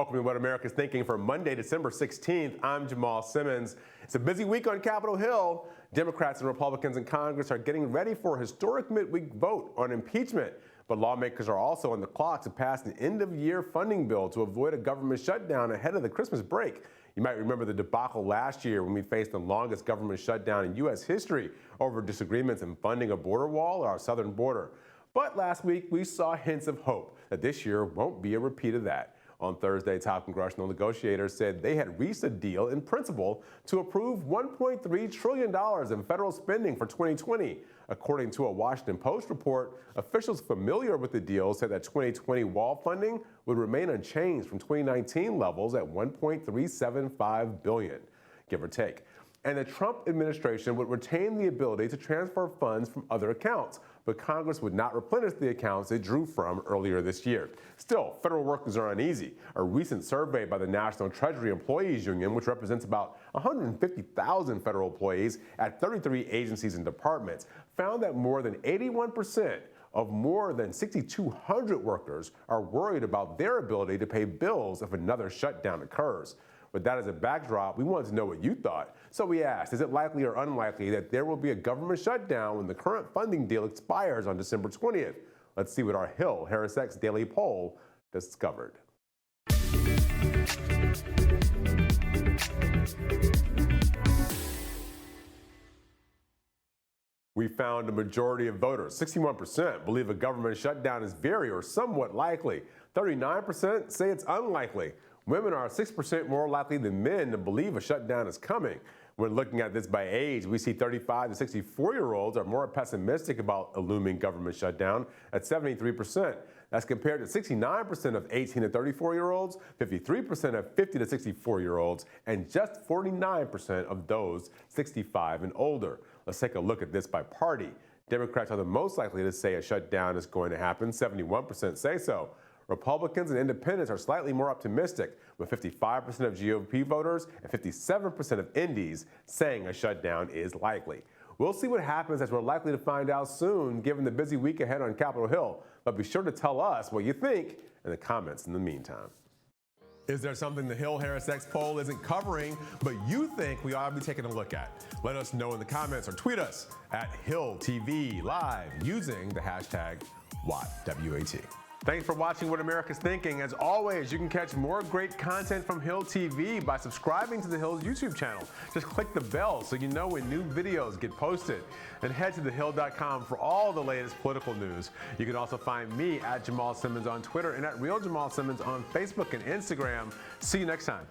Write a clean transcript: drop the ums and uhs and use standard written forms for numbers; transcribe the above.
Welcome to What America's Thinking for Monday, December 16th. I'm Jamal Simmons. It's a busy week on Capitol Hill. Democrats and Republicans in Congress are getting ready for a historic midweek vote on impeachment. But lawmakers are also on the clock to pass an end-of-year funding bill to avoid a government shutdown ahead of the Christmas break. You might remember the debacle last year when we faced the longest government shutdown in U.S. history over disagreements in funding a border wall at our southern border. But last week, we saw hints of hope that this year won't be a repeat of that. On Thursday, top congressional negotiators said they had reached a deal in principle to approve $1.3 trillion in federal spending for 2020. According to a Washington Post report, officials familiar with the deal said that 2020 wall funding would remain unchanged from 2019 levels at $1.375 billion, give or take. And the Trump administration would retain the ability to transfer funds from other accounts, but Congress would not replenish the accounts it drew from earlier this year. Still, federal workers are uneasy. A recent survey by the National Treasury Employees Union, which represents about 150,000 federal employees at 33 agencies and departments, found that more than 81% of more than 6,200 workers are worried about their ability to pay bills if another shutdown occurs. With that as a backdrop, we wanted to know what you thought. So we asked, is it likely or unlikely that there will be a government shutdown when the current funding deal expires on December 20th? Let's see what our HarrisX daily poll discovered. We found a majority of voters, 61%, believe a government shutdown is very or somewhat likely. 39% say it's unlikely. Women are 6% more likely than men to believe a shutdown is coming. When looking at this by age, we see 35 to 64-year-olds are more pessimistic about a looming government shutdown at 73%. That's compared to 69% of 18 to 34-year-olds, 53% of 50 to 64-year-olds, and just 49% of those 65 and older. Let's take a look at this by party. Democrats are the most likely to say a shutdown is going to happen. 71% say so. Republicans and independents are slightly more optimistic, with 55% of GOP voters and 57% of Indies saying a shutdown is likely. We'll see what happens, as we're likely to find out soon, given the busy week ahead on Capitol Hill. But be sure to tell us what you think in the comments in the meantime. Is there something the HarrisX poll isn't covering, but you think we ought to be taking a look at? Let us know in the comments or tweet us at HillTV Live using the hashtag WAT. Thanks for watching What America's Thinking. As always, you can catch more great content from Hill TV by subscribing to the Hill's YouTube channel. Just click the bell so you know when new videos get posted. And head to thehill.com for all the latest political news. You can also find me at Jamal Simmons on Twitter and at Real Jamal Simmons on Facebook and Instagram. See you next time.